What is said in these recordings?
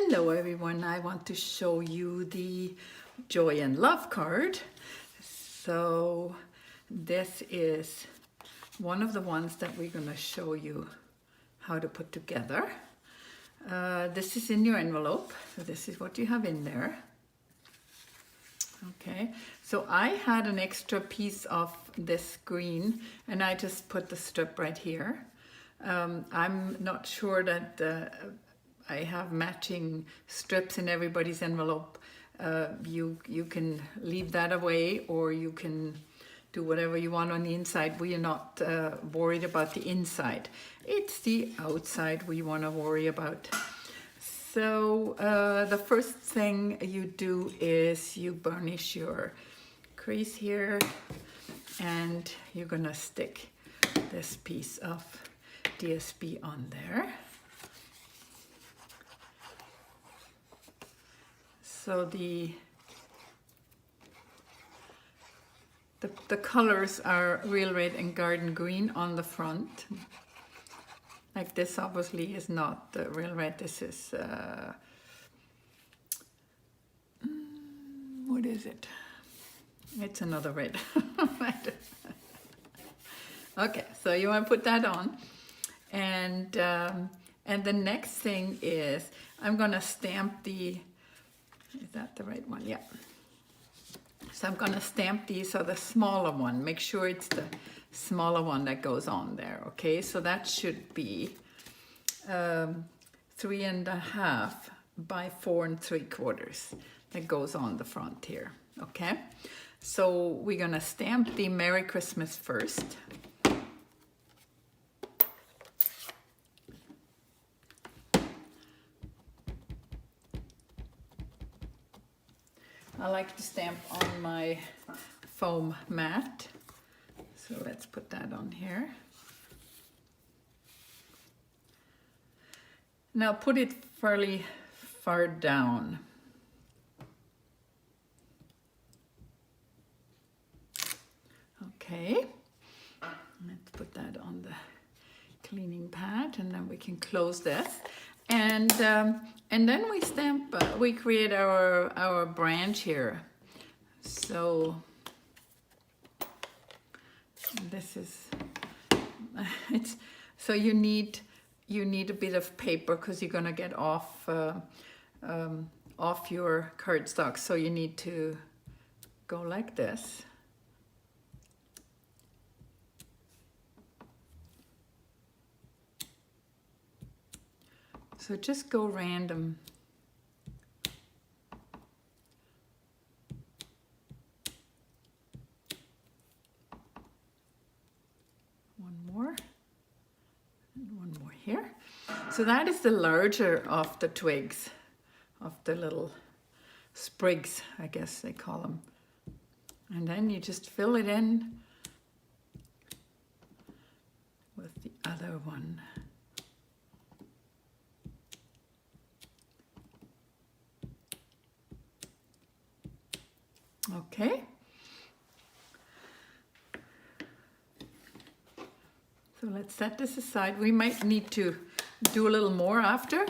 Hello everyone, I want to show you the Joy and Love card. So this is one of the ones that we're going to show you how to put together. This is in your envelope, so this is what you have in there. Okay, so I had an extra piece of this green and I just put the strip right here. I'm not sure that I have matching strips in everybody's envelope. You can leave that away, or you can do whatever you want on the inside. We are not worried about the inside. It's the outside we want to worry about. So the first thing you do is you burnish your crease here, and you're gonna stick this piece of DSP on there. So the colors are Real Red and Garden Green on the front. Like this obviously is not Real Red, this is, what is it? It's another red. Okay, so you want to put that on. And the next thing is, I'm gonna stamp the, is that the right one? Yeah. So I'm gonna stamp these, so the smaller one, make sure it's the smaller one that goes on there, okay? So that should be 3.5 by 4 3/4 that goes on the front here, okay? So we're gonna stamp the Merry Christmas first. I like to stamp on my foam mat. So let's put that on here. Now put it fairly far down. Okay, let's put that on the cleaning pad, and then we can close this. And then we stamp, we create our branch here. So this is, it's, so you need a bit of paper because you're gonna get off your cardstock. So you need to go like this. So just go random. One more, and one more here. So that is the larger of the twigs, of the little sprigs, I guess they call them. And then you just fill it in with the other one. Okay, so let's set this aside. We might need to do a little more after,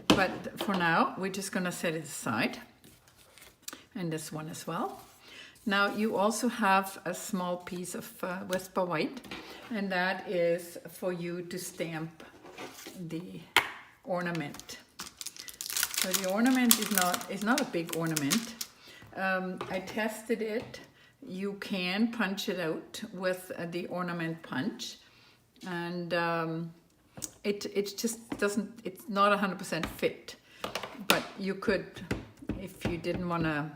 but for now we're just gonna set it aside. And this one as well. Now you also have a small piece of Whisper White, and that is for you to stamp the ornament. So the ornament is not a big ornament. I tested it. You can punch it out with the ornament punch, and it just doesn't, it's not 100% fit, but you could, if you didn't want to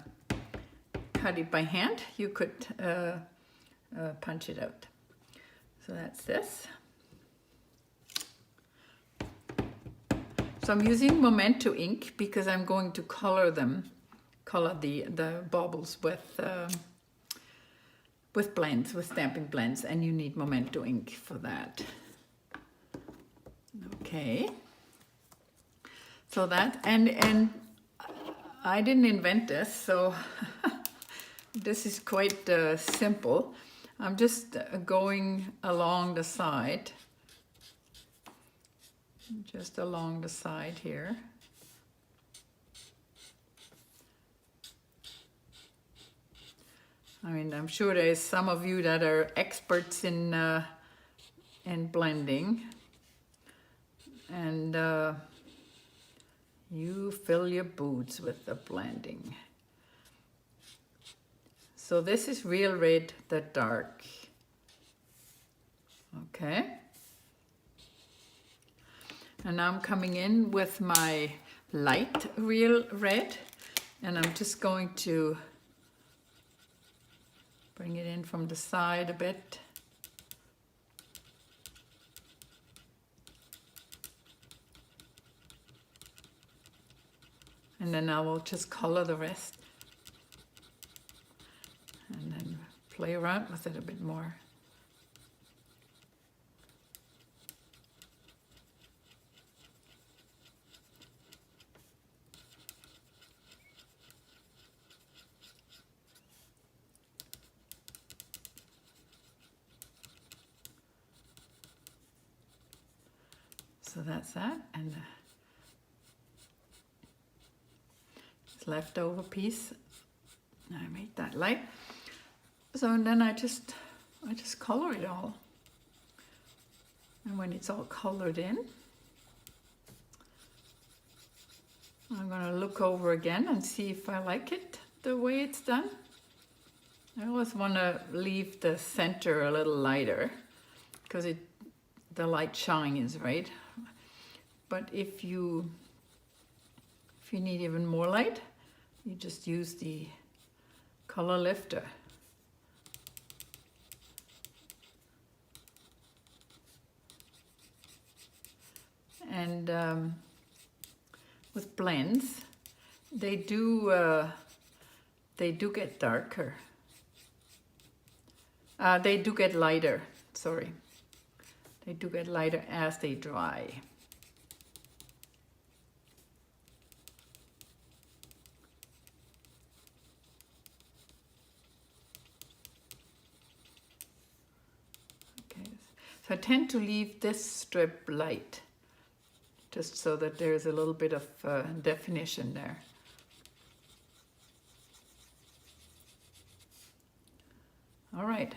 cut it by hand, you could punch it out. So that's this. So I'm using Memento ink because I'm going to color them. Color the baubles with blends, with stamping blends, and you need Memento ink for that. Okay. So that, and I didn't invent this, so this is quite simple. I'm just going along the side, just along the side here. I mean, I'm sure there's some of you that are experts in blending, and you fill your boots with the blending. So this is Real Red, the dark. Okay. And now I'm coming in with my light Real Red, and I'm just going to bring it in from the side a bit. And then I will just color the rest. And then play around with it a bit more. So that's that, and this leftover piece, I made that light. So and then I just color it all. And when it's all colored in, I'm gonna look over again and see if I like it the way it's done. I always wanna leave the center a little lighter because the light shines, right? But if you need even more light, you just use the color lifter. And with blends, they do get darker. They do get lighter, sorry. They do get lighter as they dry. So I tend to leave this strip light, just so that there's a little bit of definition there. All right.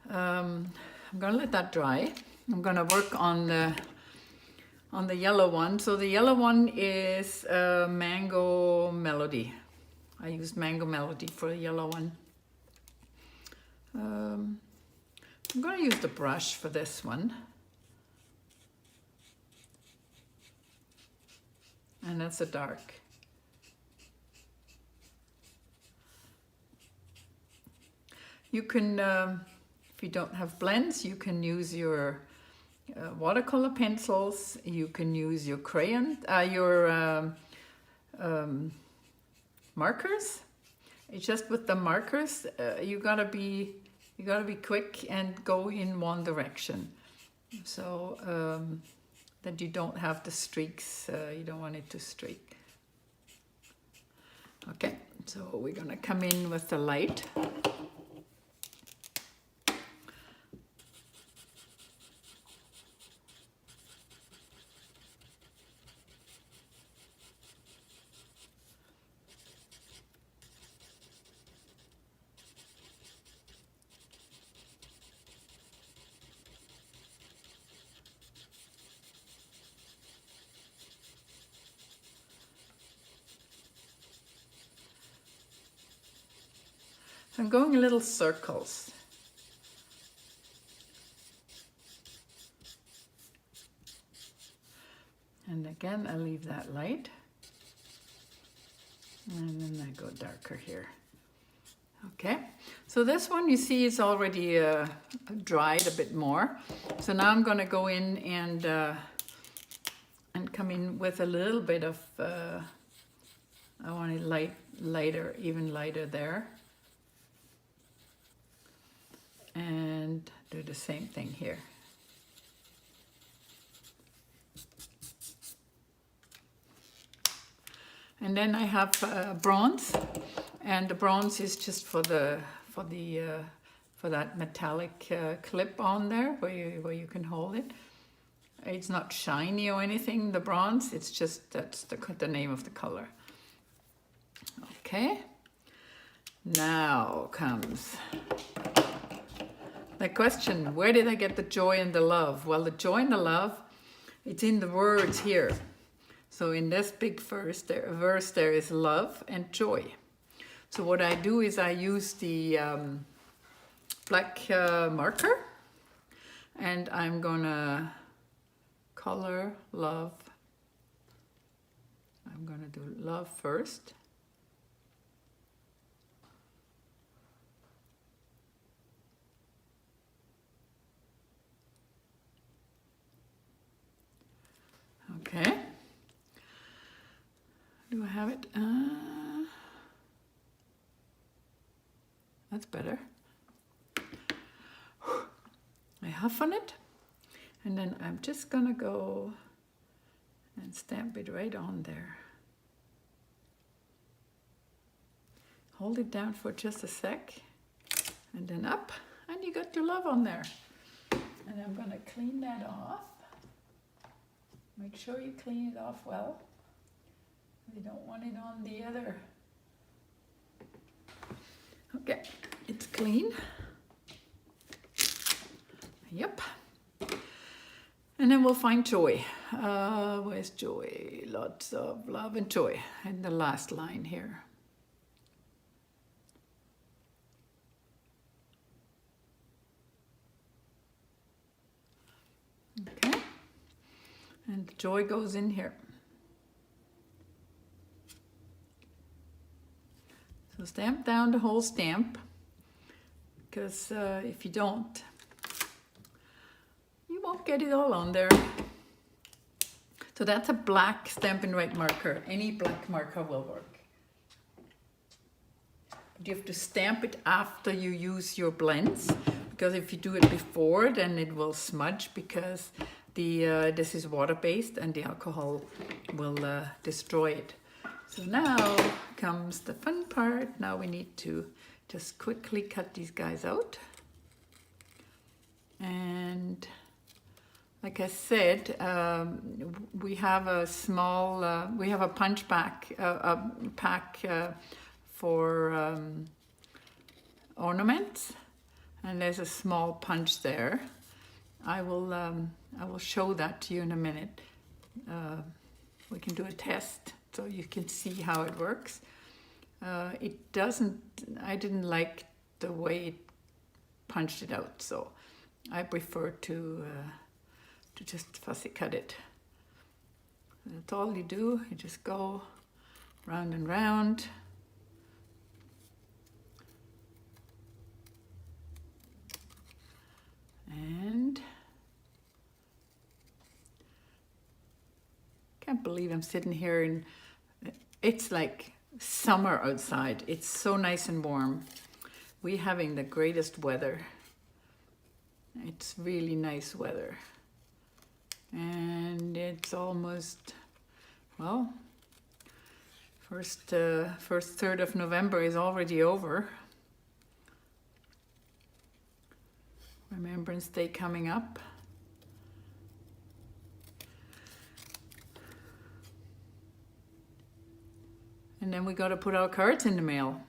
I'm gonna let that dry. I'm gonna work on the yellow one. So the yellow one is Mango Melody. I used Mango Melody for the yellow one. I'm going to use the brush for this one. And that's a dark. You can, if you don't have blends, you can use your watercolor pencils. You can use your crayon, markers. It's just with the markers, you gotta be quick and go in one direction, so that you don't have the streaks. You don't want it to streak. Okay, so we're gonna come in with the light. I'm going in little circles. And again, I leave that light. And then I go darker here. Okay, so this one you see is already dried a bit more. So now I'm going to go in and come in with a little bit of, I want it lighter, even lighter there. And do the same thing here. And then I have bronze, and the bronze is just for that metallic clip on there where you can hold it. It's not shiny or anything, the bronze. It's just that's the name of the color. Okay. Now comes the question, where did I get the joy and the love? Well, the joy and the love, it's in the words here. So in this big verse there is love and joy. So what I do is I use the black marker, and I'm gonna color love. I'm gonna do love first. Okay. Do I have it? That's better. I huff on it, and then I'm just gonna go and stamp it right on there. Hold it down for just a sec, and then up, and you got your love on there. And I'm gonna clean that off. Make sure you clean it off well. You don't want it on the other. Okay, it's clean. Yep. And then we'll find joy. Where's joy? Lots of love and joy in the last line here. Okay. And joy goes in here. So stamp down the whole stamp, because if you don't, you won't get it all on there. So that's a black Stampin' Right marker. Any black marker will work. But you have to stamp it after you use your blends, because if you do it before, then it will smudge, because this is water-based and the alcohol will destroy it. So now comes the fun part. Now we need to just quickly cut these guys out. And like I said, we have a small, we have a punch pack for ornaments, and there's a small punch there. I will show that to you in a minute. We can do a test so you can see how it works. I didn't like the way it punched it out, so I prefer to just fussy cut it. That's all you do. You just go round and round. And can't believe I'm sitting here and it's like summer outside. It's so nice and warm. We're having the greatest weather. It's really nice weather. And it's almost, well, first third of November is already over. Remembrance Day coming up. And then we got to put our cards in the mail.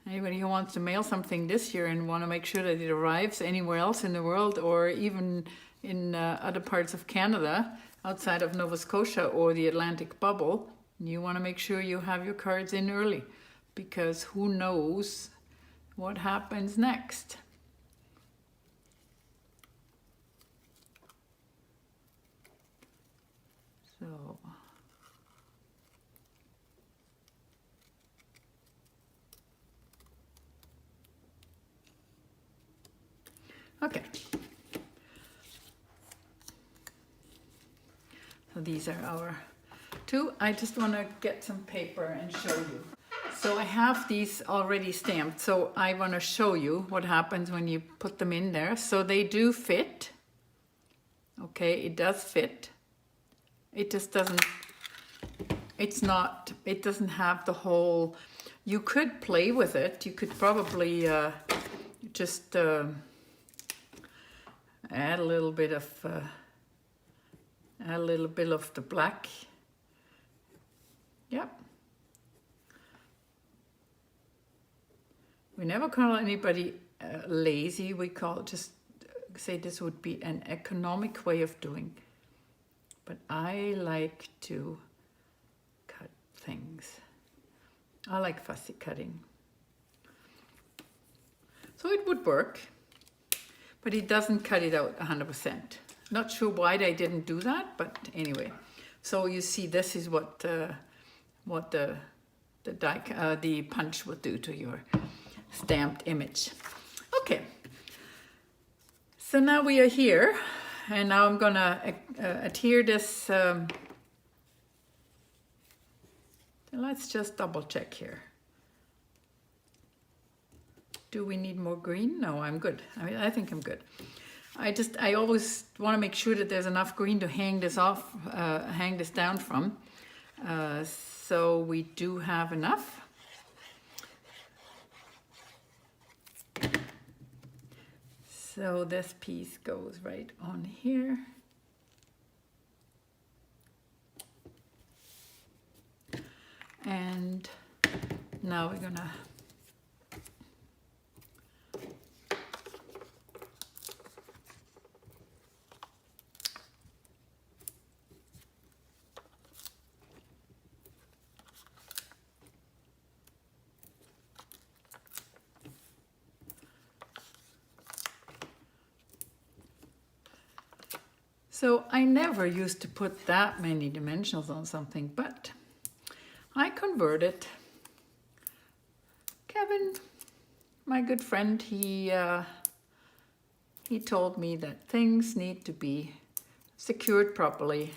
Anybody who wants to mail something this year and want to make sure that it arrives anywhere else in the world, or even in other parts of Canada, outside of Nova Scotia or the Atlantic bubble, you want to make sure you have your cards in early, because who knows what happens next. So okay. So these are our two. I just want to get some paper and show you. So I have these already stamped. So I want to show you what happens when you put them in there. So they do fit. Okay, it does fit. It just doesn't, it doesn't have the whole, you could play with it. You could probably just add a little bit of the black. Yep. We never call anybody lazy. We call just say this would be an economic way of doing. But I like to cut things. I like fussy cutting. So it would work, but it doesn't cut it out 100%. Not sure why they didn't do that, but anyway. So you see, this is what the punch will do to your stamped image. Okay, so now we are here, and now I'm gonna adhere this. Let's just double check here. Do we need more green? No, I'm good. I think I'm good. I always want to make sure that there's enough green to hang this off, hang this down from. So we do have enough. So this piece goes right on here. And now we're gonna So I never used to put that many dimensionals on something, but I converted. Kevin, my good friend, he told me that things need to be secured properly.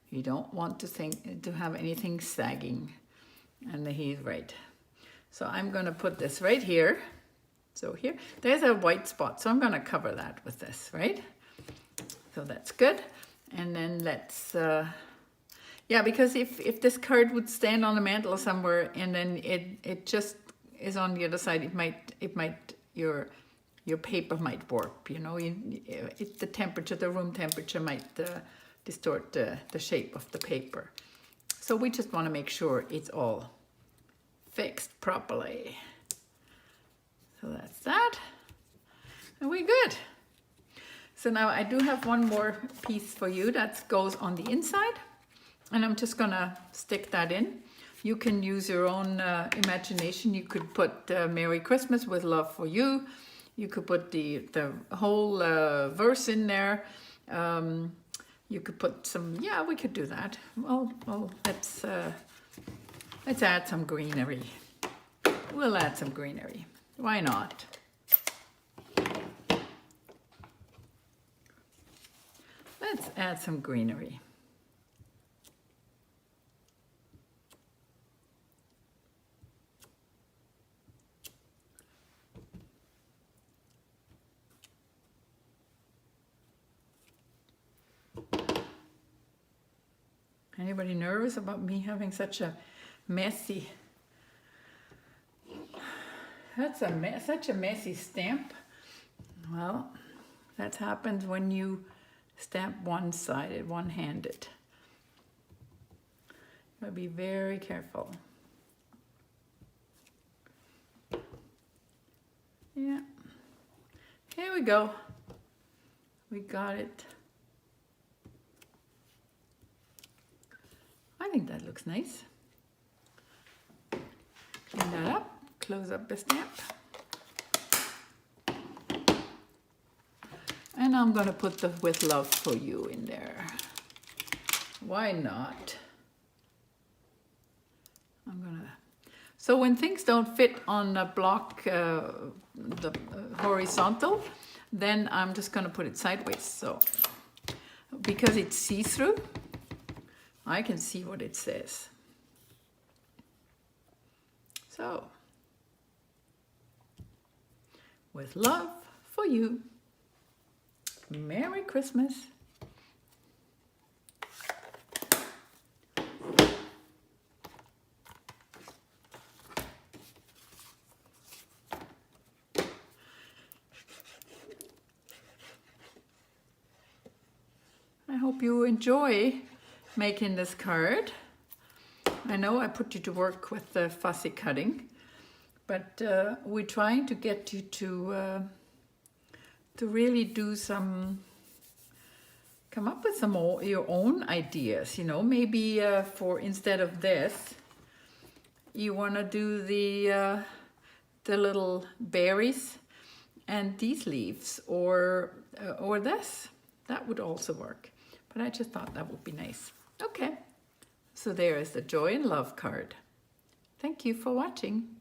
You don't want to have anything sagging, and he's right. So I'm gonna put this right here. So here, there's a white spot, so I'm gonna cover that with this, right? So that's good. And then let's, yeah, because if this card would stand on the mantle somewhere and then it just is on the other side, it might your paper might warp, you know. The temperature, the room temperature might distort the shape of the paper. So we just want to make sure it's all fixed properly. So that's that. And we're good. So now I do have one more piece for you that goes on the inside, and I'm just gonna stick that in. You can use your own imagination. You could put Merry Christmas with love for you. You could put the whole verse in there. You could put some, yeah, we could do that. Well, let's add some greenery. We'll add some greenery. Why not? Let's add some greenery. Anybody nervous about me having such a messy, such a messy stamp? Well, that happens when you stamp one-sided, one-handed. You gotta be very careful. Yeah. Here we go. We got it. I think that looks nice. Clean that up, close up the stamp. And I'm gonna put the with love for you in there. Why not? So when things don't fit on a block, the horizontal, then I'm just gonna put it sideways. So because it's see-through, I can see what it says. So, with love for you, Merry Christmas. I hope you enjoy making this card. I know I put you to work with the fussy cutting, but we're trying to get you to really do come up with some more your own ideas, you know, maybe for instead of this, you want to do the little berries and these leaves, or this. That would also work, but I just thought that would be nice. Okay, so there is the Joy and Love card. Thank you for watching.